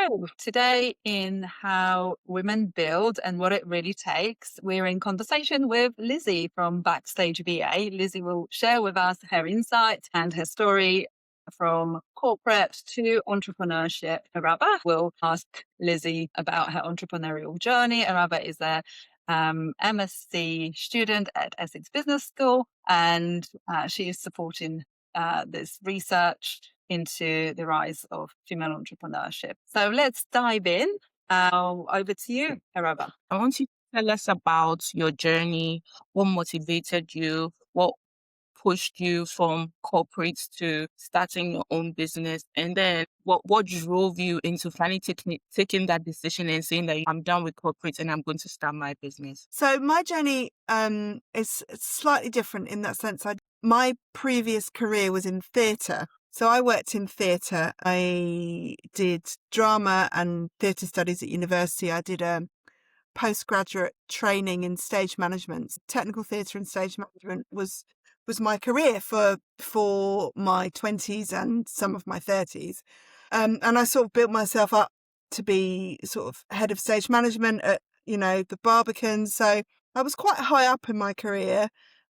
So, today in How Women Build and What It Really Takes, we're in conversation with Lizzie from Backstage VA. Lizzie will share with us her insights and her story from corporate to entrepreneurship. Araba will ask Lizzie about her entrepreneurial journey. Araba is a MSc student at Essex Business School, and she is supporting this research into the rise of female entrepreneurship. So let's dive in. Over to you, Araba. I want you to tell us about your journey, what motivated you, what pushed you from corporate to starting your own business, and then what drove you into finally taking that decision and saying that I'm done with corporate and I'm going to start my business. So my journey is slightly different in that sense. My previous career was in theatre. So I worked in theatre. I did drama and theatre studies at university. I did a postgraduate training in stage management. Technical theatre and stage management was my career for my 20s and some of my 30s. And I sort of built myself up to be sort of head of stage management at, the Barbican. So I was quite high up in my career.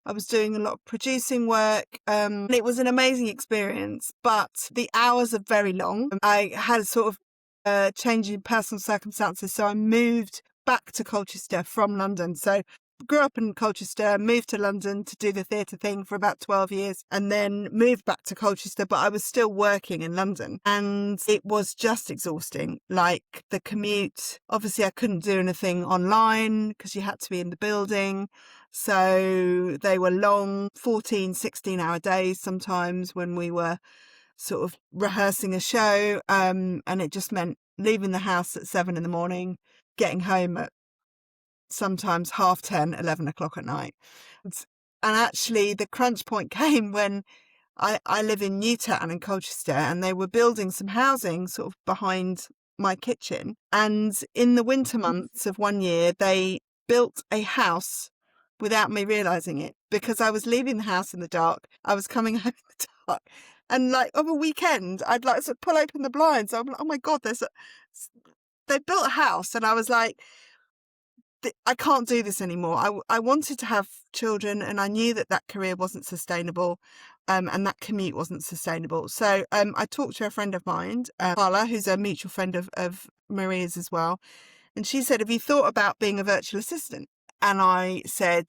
I was doing a lot of producing work. And it was an amazing experience, but the hours are very long. I had a sort of change in personal circumstances. So I moved back to Colchester from London. So grew up in Colchester, moved to London to do the theatre thing for about 12 years, and then moved back to Colchester, but I was still working in London, and it was just exhausting. Like the commute, obviously I couldn't do anything online because you had to be in the building. So they were long 14, 16-hour days sometimes when we were sort of rehearsing a show. And it just meant leaving the house at 7 a.m, getting home at sometimes 10:30, 11 o'clock at night. And actually the crunch point came when I live in Newtown in Colchester, and they were building some housing sort of behind my kitchen. And in the winter months of one year, they built a house without me realising it, because I was leaving the house in the dark. I was coming home in the dark. And like of a weekend, I'd like to pull open the blinds. I'm like, oh my God, they built a house. And I was like, I can't do this anymore. I wanted to have children, and I knew that career wasn't sustainable, and that commute wasn't sustainable. So I talked to a friend of mine, Carla, who's a mutual friend of Maria's as well. And she said, have you thought about being a virtual assistant? And I said,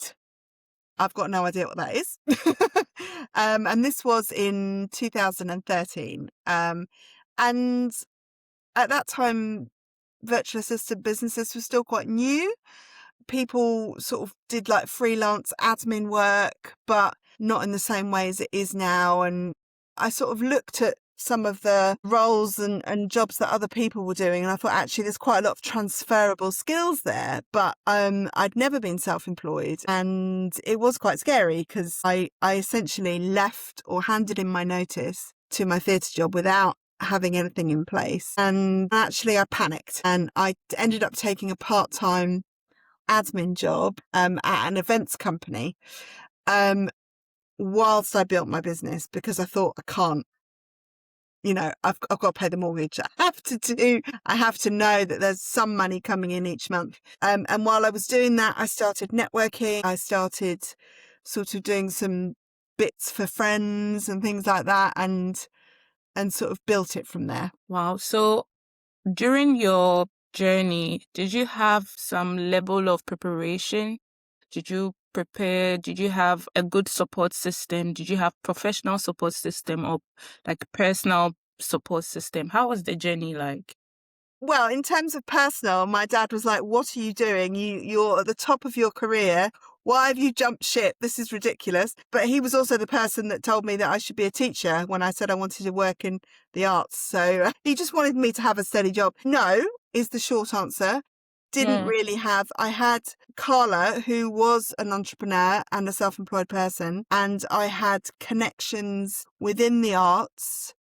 I've got no idea what that is. And this was in 2013. And at that time, virtual assistant businesses were still quite new. People sort of did like freelance admin work, but not in the same way as it is now. And I sort of looked at some of the roles and jobs that other people were doing, and I thought actually there's quite a lot of transferable skills there. But I'd never been self-employed, and it was quite scary because I essentially left or handed in my notice to my theatre job without having anything in place. And actually I panicked, and I ended up taking a part-time admin job at an events company whilst I built my business, because I thought I can't, I've got to pay the mortgage. I have to know that there's some money coming in each month. And while I was doing that, I started networking. I started sort of doing some bits for friends and things like that, and sort of built it from there. Wow. So during your journey, did you have some level of preparation? Did you prepare? Did you have a good support system? Did you have professional support system or like personal support system? How was the journey like? Well, in terms of personal, my dad was like, what are you doing? You're at the top of your career. Why have you jumped ship? This is ridiculous. But he was also the person that told me that I should be a teacher when I said I wanted to work in the arts. So he just wanted me to have a steady job. No is the short answer. Didn't really have. I had Carla, who was an entrepreneur and a self-employed person, and I had connections within the arts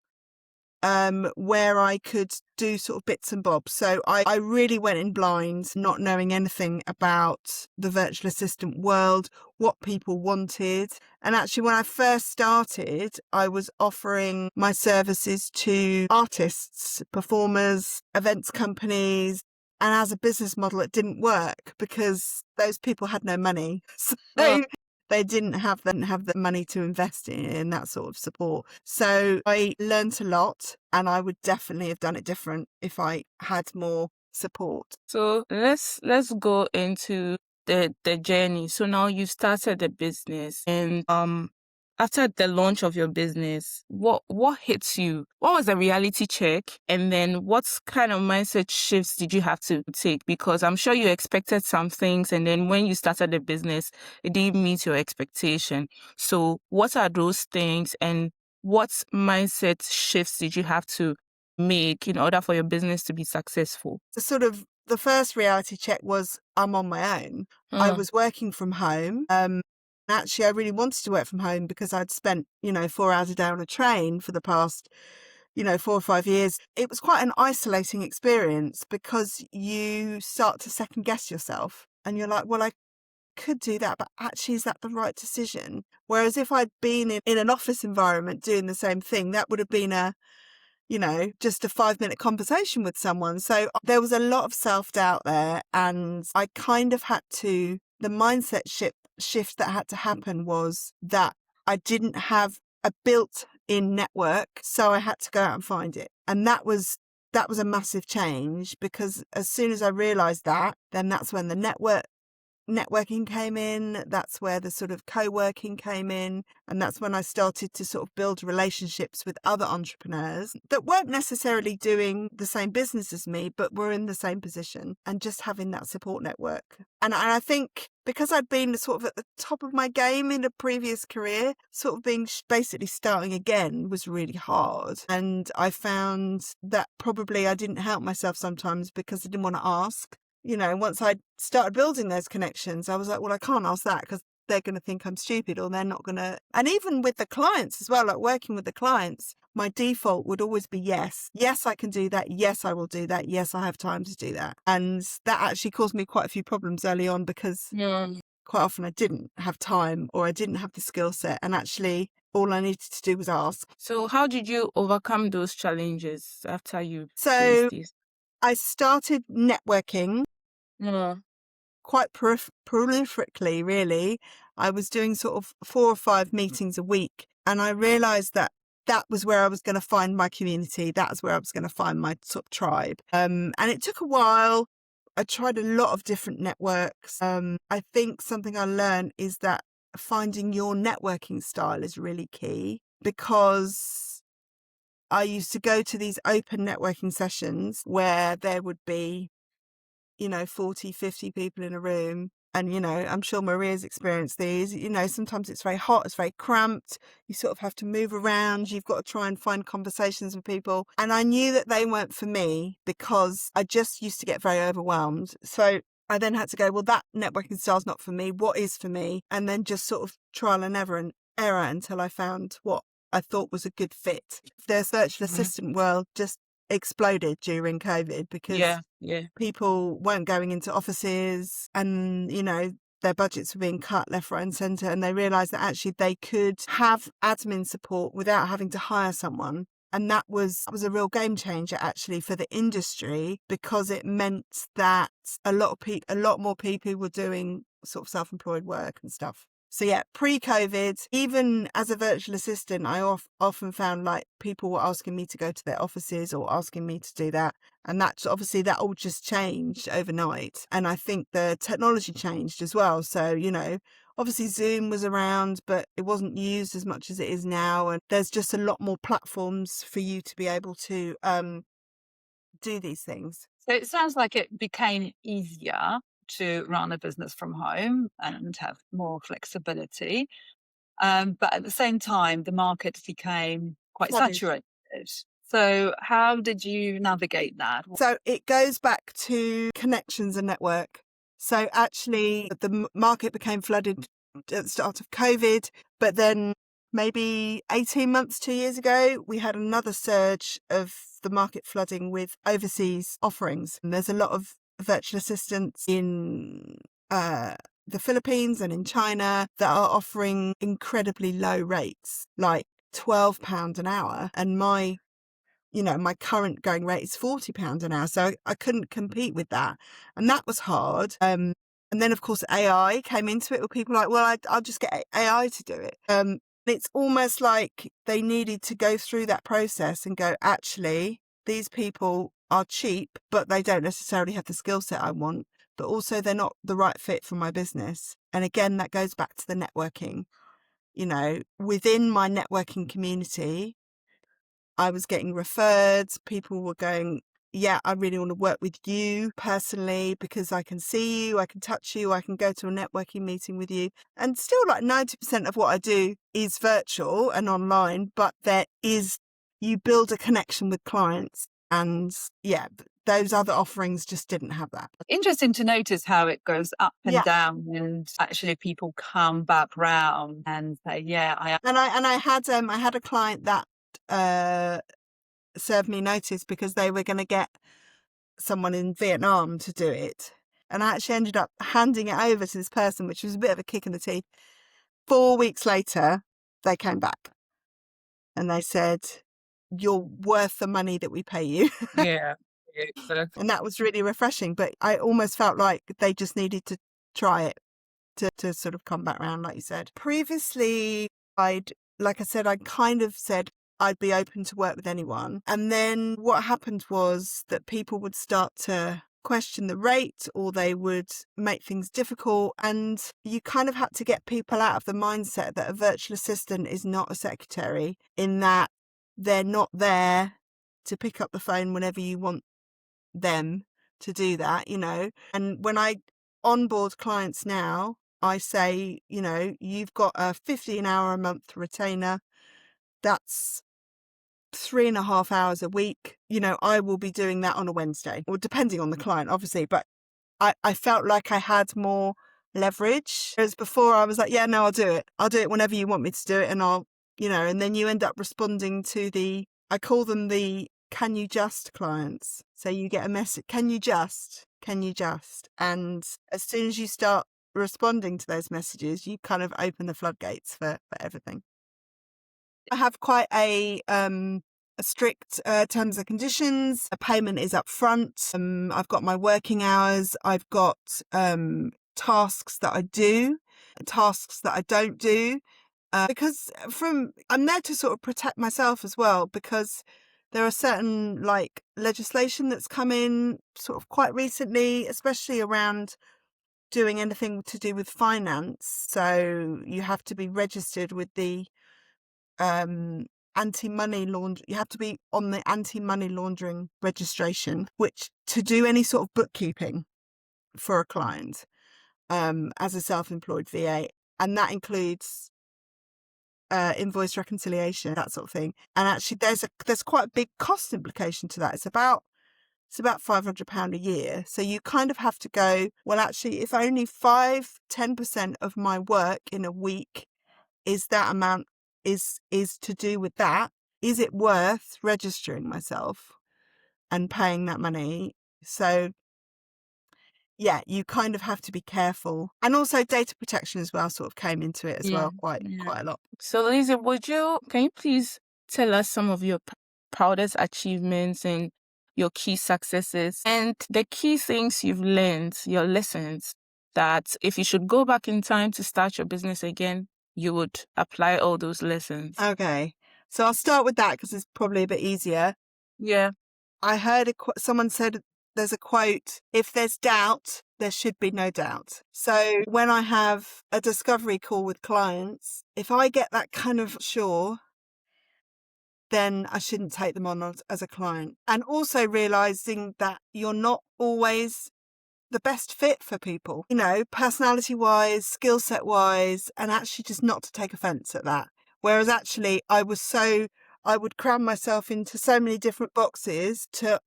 where I could do sort of bits and bobs. So I really went in blind, not knowing anything about the virtual assistant world, what people wanted. And actually, when I first started, I was offering my services to artists, performers, events companies. And as a business model, it didn't work because those people had no money. So they didn't have the money to invest in that sort of support. So I learned a lot, and I would definitely have done it different if I had more support. So let's go into the journey. So now you started the business, and after the launch of your business, what hits you? What was the reality check? And then what kind of mindset shifts did you have to take? Because I'm sure you expected some things, and then when you started the business, it didn't meet your expectation. So what are those things, and what mindset shifts did you have to make in order for your business to be successful? The first reality check was I'm on my own. I was working from home. Actually, I really wanted to work from home because I'd spent, 4 hours a day on a train for the past, 4 or 5 years. It was quite an isolating experience because you start to second guess yourself and you're like, well, I could do that, but actually, is that the right decision? Whereas if I'd been in an office environment doing the same thing, that would have been just a 5-minute conversation with someone. So there was a lot of self-doubt there, and I kind of had to, the mindset shift that had to happen was that I didn't have a built-in network, so I had to go out and find it. And that was a massive change, because as soon as I realized that, then that's when the networking came in, that's where the sort of co-working came in, and that's when I started to sort of build relationships with other entrepreneurs that weren't necessarily doing the same business as me, but were in the same position, and just having that support network. And I think because I'd been sort of at the top of my game in a previous career, sort of being basically starting again was really hard. And I found that probably I didn't help myself sometimes because I didn't want to ask. Once I started building those connections, I was like, well, I can't ask that because they're going to think I'm stupid, or they're not going to. And even with the clients as well, like working with the clients, my default would always be yes. Yes, I can do that. Yes, I will do that. Yes, I have time to do that. And that actually caused me quite a few problems early on because quite often I didn't have time, or I didn't have the skill set. And actually, all I needed to do was ask. So how did you overcome those challenges after you So faced this? I started networking Yeah. quite prolifically, really. I was doing sort of 4 or 5 meetings a week, and I realized that was where I was going to find my community. That's where I was going to find my sort of tribe. And it took a while. I tried a lot of different networks. I think something I learned is that finding your networking style is really key, because I used to go to these open networking sessions where there would be 40, 50 people in a room. And, I'm sure Maria's experienced these. Sometimes it's very hot, it's very cramped. You sort of have to move around. You've got to try and find conversations with people. And I knew that they weren't for me because I just used to get very overwhelmed. So I then had to go, well, that networking style's not for me. What is for me? And then just sort of trial and error until I found what I thought was a good fit. The virtual assistant world just exploded during COVID because people weren't going into offices, and their budgets were being cut left, right and centre, and they realised that actually they could have admin support without having to hire someone. And that was a real game changer actually for the industry, because it meant that a lot more people were doing sort of self-employed work and stuff. So yeah, pre-COVID, even as a virtual assistant, I often found like people were asking me to go to their offices or asking me to do that. And that's obviously that all just changed overnight. And I think the technology changed as well. So, obviously Zoom was around, but it wasn't used as much as it is now. And there's just a lot more platforms for you to be able to do these things. So it sounds like it became easier to run a business from home and have more flexibility. But at the same time, the market became quite Flooded. saturated. So how did you navigate that? So it goes back to connections and network. So actually the market became flooded at the start of COVID, but then maybe 18 months, 2 years ago, we had another surge of the market flooding with overseas offerings. And there's a lot of virtual assistants in the Philippines and in China that are offering incredibly low rates, like £12 an hour. And my current going rate is £40 an hour. So I couldn't compete with that. And that was hard. And then, of course, AI came into it with people like, well, I'll just get AI to do it. It's almost like they needed to go through that process and go, actually, these people are cheap, but they don't necessarily have the skill set I want, but also they're not the right fit for my business. And again, that goes back to the networking. Within my networking community, I was getting referred. People were going, yeah, I really want to work with you personally because I can see you, I can touch you, I can go to a networking meeting with you. And still like 90% of what I do is virtual and online, but you build a connection with clients. And yeah, those other offerings just didn't have that. Interesting to notice how it goes up and Yeah. down, and actually people come back round and say, yeah, I had a client that served me notice because they were going to get someone in Vietnam to do it. And I actually ended up handing it over to this person, which was a bit of a kick in the teeth. 4 weeks later, they came back and they said, you're worth the money that we pay you. Yeah, exactly. And that was really refreshing. But I almost felt like they just needed to try it to sort of come back around, like you said. Previously, I kind of said I'd be open to work with anyone. And then what happened was that people would start to question the rate, or they would make things difficult. And you kind of had to get people out of the mindset that a virtual assistant is not a secretary, in that they're not there to pick up the phone whenever you want them to do that, And when I onboard clients now, I say, you've got a 15-hour a month retainer. That's 3.5 hours a week. I will be doing that on a Wednesday, or depending on the client, obviously. But I felt like I had more leverage. Whereas before I was like, yeah, no, I'll do it. I'll do it whenever you want me to do it. And and then you end up responding to I call them the can you just clients. So you get a message, can you just? And as soon as you start responding to those messages, you kind of open the floodgates for everything. I have quite a strict terms and conditions. A payment is up front. I've got my working hours. I've got tasks that I do, tasks that I don't do. Because I'm there to sort of protect myself as well, because there are certain legislation that's come in sort of quite recently, especially around doing anything to do with finance. So you have to be registered with the anti-money laundering. You have to be on the anti-money laundering registration, which to do any sort of bookkeeping for a client as a self-employed VA, and that includes invoice reconciliation, that sort of thing. And actually there's quite a big cost implication to that. It's about £500 a year. So you kind of have to go, well, actually, if only 5-10% of my work in a week is that amount, is to do with that, is it worth registering myself and paying that money? So yeah, you kind of have to be careful. And also data protection as well sort of came into it as well, quite a lot. So Lizzie, can you please tell us some of your proudest achievements and your key successes and the key things you've learned, your lessons, that if you should go back in time to start your business again, you would apply all those lessons? Okay. So I'll start with that because it's probably a bit easier. Yeah. I heard someone said, there's a quote, if there's doubt, there should be no doubt. So when I have a discovery call with clients, if I get that kind of sure, then I shouldn't take them on as a client. And also realizing that you're not always the best fit for people, personality wise, skill set wise, and actually just not to take offense at that. Whereas actually I would cram myself into so many different boxes to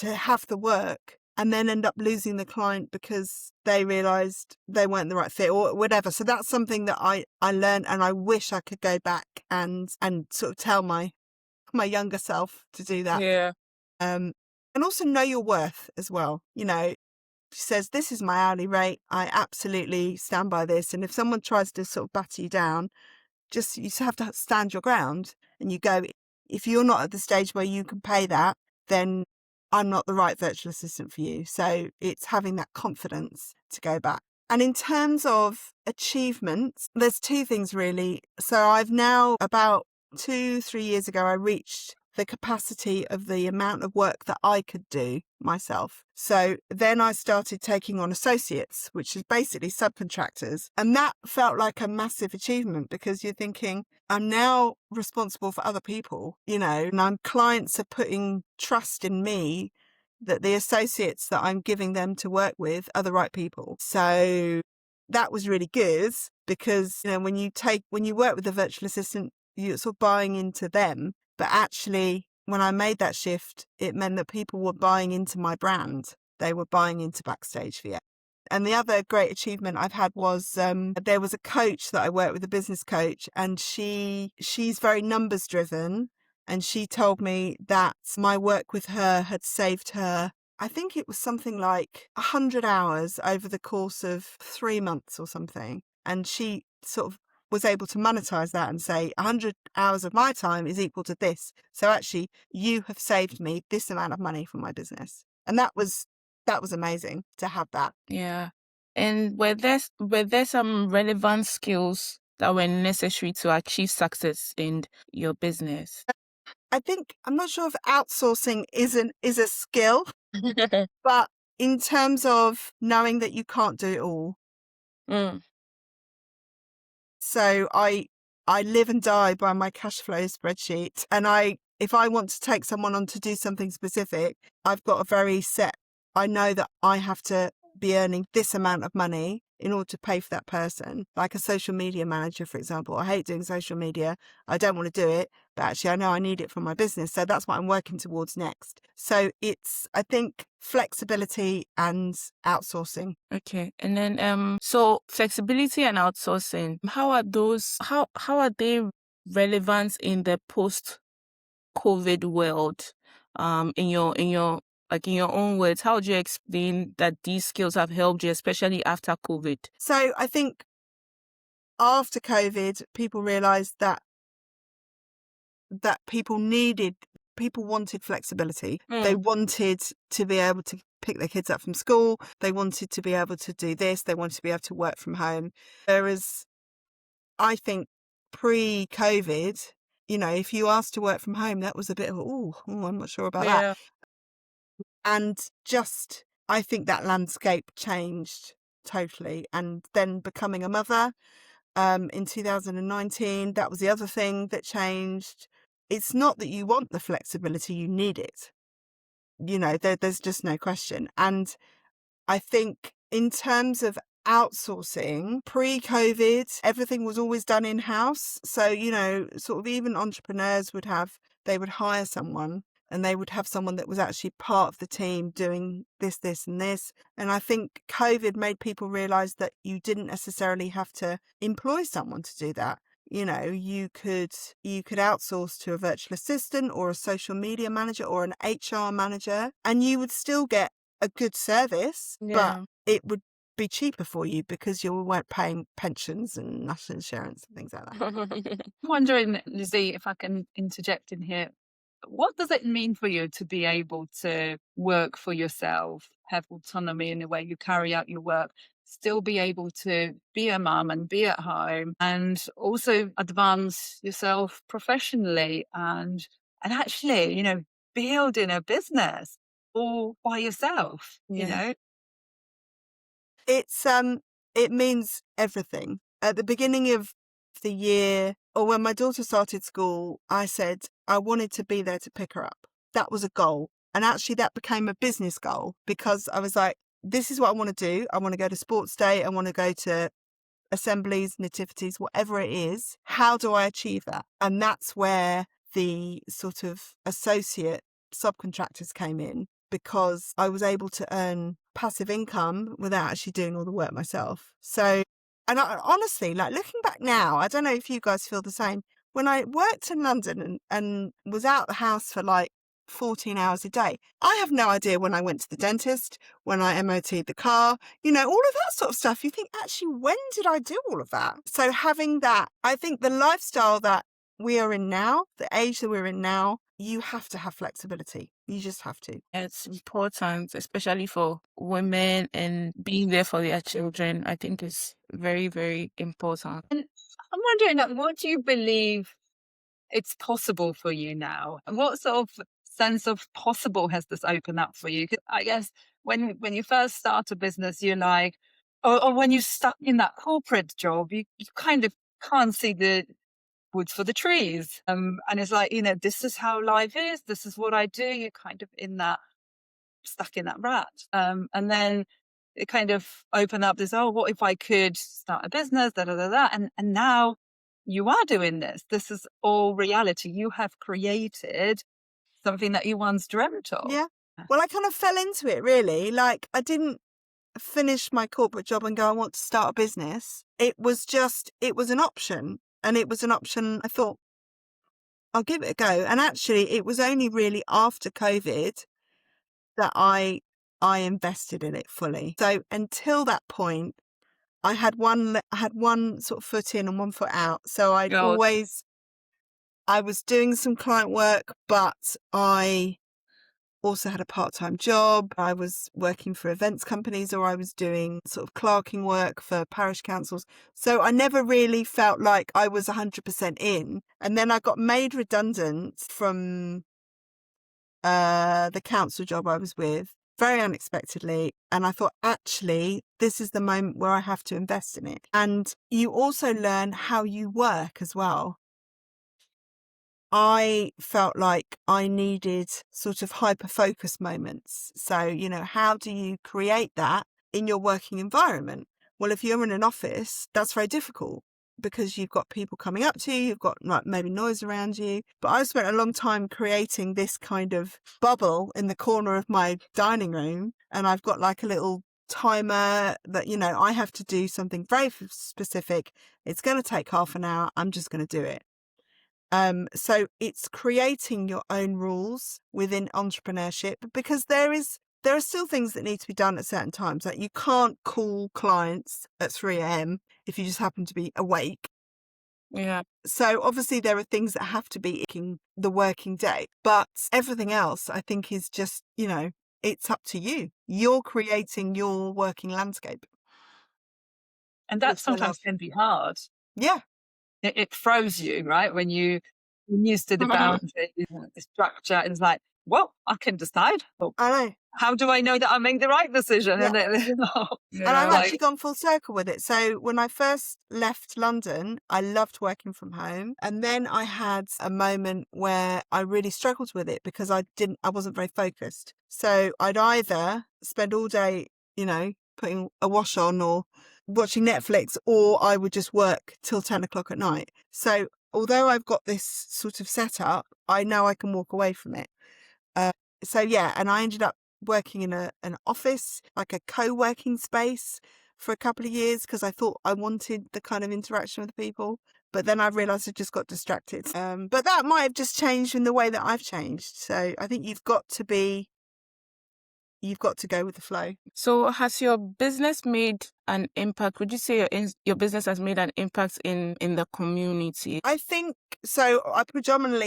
have the work. and then end up losing the client because they realised they weren't the right fit or whatever. So that's something that I learned, and I wish I could go back and sort of tell my younger self to do that. Yeah. And also know your worth as well. You know, she says, this is my hourly rate. I absolutely stand by this. And if someone tries to sort of batter you down, you just have to stand your ground and you go, if you're not at the stage where you can pay that, then I'm not the right virtual assistant for you. So it's having that confidence to go back. And in terms of achievements, there's two things really. So I've now, about 2-3 years ago, I reached the capacity of the amount of work that I could do myself. So then I started taking on associates, which is basically subcontractors. And that felt like a massive achievement because you're thinking, I'm now responsible for other people, you know, and clients are putting trust in me that the associates that I'm giving them to work with are the right people. So that was really good because, you know, when you work with a virtual assistant, you're sort of buying into them. But actually, when I made that shift, it meant that people were buying into my brand. They were buying into Backstage VA. And the other great achievement I've had was there was a coach that I worked with, a business coach, and she's very numbers driven. And she told me that my work with her had saved her, I think it was something like 100 hours over the course of 3 months or something. And she sort of was able to monetize that and say 100 hours of my time is equal to this. So actually, you have saved me this amount of money for my business. And that was amazing to have that. Yeah. And were there some relevant skills that were necessary to achieve success in your business? I think, I'm not sure if outsourcing is a skill, but in terms of knowing that you can't do it all. Mm. So I live and die by my cash flow spreadsheet. And if I want to take someone on to do something specific, I've got a very set, I know that I have to be earning this amount of money in order to pay for that person. Like a social media manager, for example. I hate doing social media. I don't want to do it, but actually I know I need it for my business. So that's what I'm working towards next. So it's, I think, flexibility and outsourcing. Okay. And then so flexibility and outsourcing, how are they relevant in the post-COVID world? In your like in your own words, how would you explain that these skills have helped you, especially after COVID? So I think after COVID, people realised that people wanted flexibility. They wanted to be able to pick their kids up from school. They wanted to be able to do this. They wanted to be able to work from home. Whereas I think pre-COVID, you know, if you asked to work from home, that was a bit of, I'm not sure about that. And just, I think that landscape changed totally. And then becoming a mother in 2019, that was the other thing that changed. It's not that you want the flexibility, you need it. You know, there's just no question. And I think in terms of outsourcing, pre-COVID, everything was always done in-house. So, you know, sort of even entrepreneurs they would hire someone and they would have someone that was actually part of the team doing this, this and this. And I think COVID made people realise that you didn't necessarily have to employ someone to do that. You know, you could outsource to a virtual assistant or a social media manager or an HR manager, and you would still get a good service, but it would be cheaper for you because you weren't paying pensions and national insurance and things like that. I'm wondering, Lizzie, if I can interject in here. What does it mean for you to be able to work for yourself, have autonomy in the way you carry out your work, still be able to be a mum and be at home and also advance yourself professionally and actually, you know, building a business all by yourself, you know? It means everything. At the beginning of the year, or when my daughter started school, I said I wanted to be there to pick her up. That was a goal. And actually that became a business goal because I was like, this is what I want to do. I want to go to sports day. I want to go to assemblies, nativities, whatever it is. How do I achieve that? And that's where the sort of associate subcontractors came in. because I was able to earn passive income without actually doing all the work myself. So, and honestly, like looking back now, I don't know if you guys feel the same. When I worked in London and was out the house for like 14 hours a day, I have no idea when I went to the dentist, when I MOT'd the car, all of that sort of stuff. You think, actually, when did I do all of that? So having that, I think the lifestyle that we are in now, the age that we're in now, you have to have flexibility. You just have to. It's important, especially for women, and being there for their children. I think is very, very important. And I'm wondering, like, what do you believe it's possible for you now? And what sort of sense of possible has this opened up for you? 'Cause I guess when you first start a business, you're like, or when you're stuck in that corporate job, you kind of can't see the wood for the trees. And it's like, this is how life is. This is what I do. You're kind of stuck in that rut. And then it kind of opened up this, oh, what if I could start a business, da, da, da, da. And now you are doing this. This is all reality. You have created something that you once dreamt of. Yeah. Well, I kind of fell into it, really. Like, I didn't finish my corporate job and go, I want to start a business. It was an option. And it was an option I thought, I'll give it a go. And actually, it was only really after COVID that I invested in it fully. So until that point, I had one sort of foot in and one foot out. So I was doing some client work, but I also had a part-time job. I was working for events companies, or I was doing sort of clerking work for parish councils. So I never really felt like I was 100% in. And then I got made redundant from the council job I was with very unexpectedly. And I thought, actually, this is the moment where I have to invest in it. And you also learn how you work as well. I felt like I needed sort of hyper-focus moments. So, how do you create that in your working environment? Well, if you're in an office, that's very difficult because you've got people coming up to you, you've got like maybe noise around you. But I spent a long time creating this kind of bubble in the corner of my dining room, and I've got like a little timer that, I have to do something very specific. It's going to take half an hour. I'm just going to do it. So it's creating your own rules within entrepreneurship, because there are still things that need to be done at certain times. Like, you can't call clients at 3 a.m. if you just happen to be awake. Yeah. So obviously there are things that have to be in the working day, but everything else I think is just, it's up to you. You're creating your working landscape. And that sometimes can be hard. Yeah. It throws you, right? When you're used to the boundaries, the structure, and it's like, well, I can decide. Well, I know. how do I know that I make the right decision? Yeah. And I've actually gone full circle with it. So when I first left London, I loved working from home. And then I had a moment where I really struggled with it because I wasn't very focused. So I'd either spend all day, putting a wash on or watching Netflix, or I would just work till 10 o'clock at night. So although I've got this sort of setup, I know I can walk away from it. And I ended up working in an office, like a co-working space, for a couple of years because I thought I wanted the kind of interaction with people. But then I realised I just got distracted. But that might have just changed in the way that I've changed. So I think you've got to go with the flow. So has your business made an impact? Would you say your business has made an impact in the community? I think so. I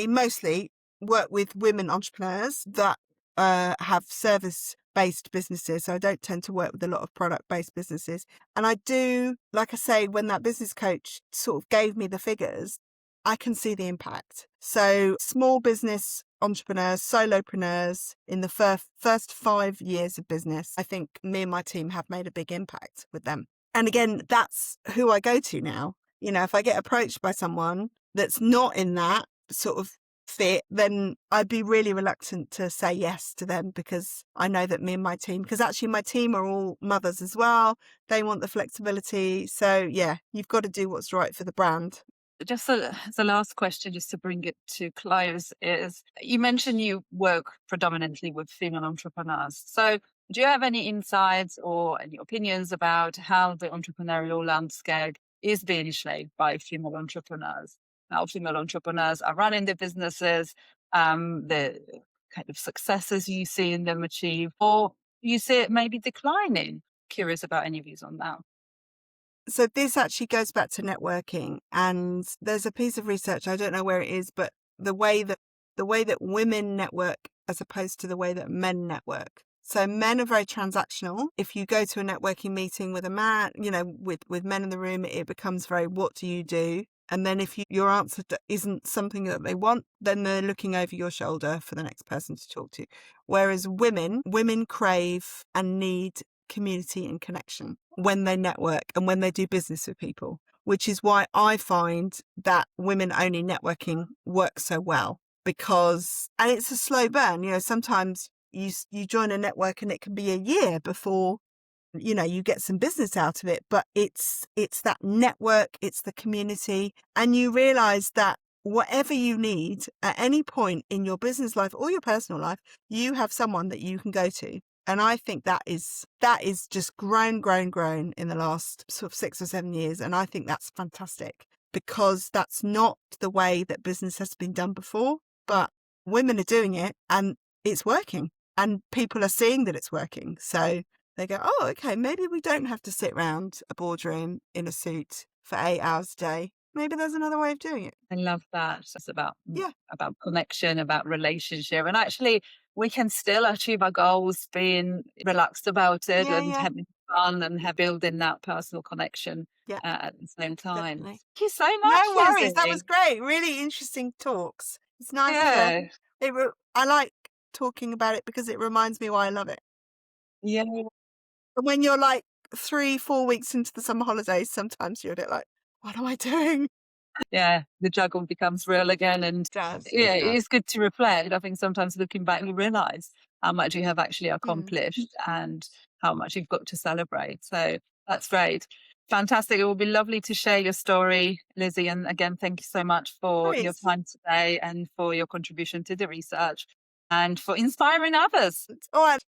mostly work with women entrepreneurs that have service-based businesses. So I don't tend to work with a lot of product-based businesses. And I do, like I say, when that business coach sort of gave me the figures, I can see the impact. So small business entrepreneurs, solopreneurs, in the first 5 years of business, I think me and my team have made a big impact with them. And again, that's who I go to now. If I get approached by someone that's not in that sort of fit, then I'd be really reluctant to say yes to them, because I know that me and my team, because actually my team are all mothers as well. They want the flexibility. So yeah, you've got to do what's right for the brand. Just as a last question, just to bring it to close, is you mentioned you work predominantly with female entrepreneurs. So, do you have any insights or any opinions about how the entrepreneurial landscape is being shaped by female entrepreneurs? How female entrepreneurs are running their businesses, the kind of successes you see in them achieve, or you see it maybe declining? Curious about any views on that. So this actually goes back to networking, and there's a piece of research, I don't know where it is, but the way that women network as opposed to the way that men network. So men are very transactional. If you go to a networking meeting with a man, with men in the room, it becomes very, what do you do? And then if your answer isn't something that they want, then they're looking over your shoulder for the next person to talk to. Whereas women crave and need community and connection when they network and when they do business with people, which is why I find that women only networking works so well, because, and it's a slow burn, sometimes you join a network and it can be a year before you get some business out of it, but it's that network, it's the community, and you realize that whatever you need at any point in your business life or your personal life, you have someone that you can go to. And I think that is just grown in the last sort of 6 or 7 years. And I think that's fantastic, because that's not the way that business has been done before, but women are doing it and it's working, and people are seeing that it's working. So they go, oh, okay, maybe we don't have to sit around a boardroom in a suit for 8 hours a day. Maybe there's another way of doing it. I love that. It's about Yeah. about connection, about relationship, and actually we can still achieve our goals being relaxed about it and Yeah. having fun and building that personal connection Yeah, at the same time. definitely. Thank you so No much, worries. That was Lizzie. great. Really interesting talks. It's nice to, Yeah, I like talking about it because it reminds me why I love it. yeah, And when you're like 3-4 weeks into the summer holidays, sometimes you're a bit like, what am I doing? yeah. The juggle becomes real again, and It does. yeah, it is good to reflect. I think sometimes looking back, you realise how much you have actually Mm. accomplished and how much you've got to celebrate. So that's great. Fantastic. It will be lovely to share your story, Lizzie. And again, thank you so much for your Nice. time today and for your contribution to the research and for inspiring others. All right.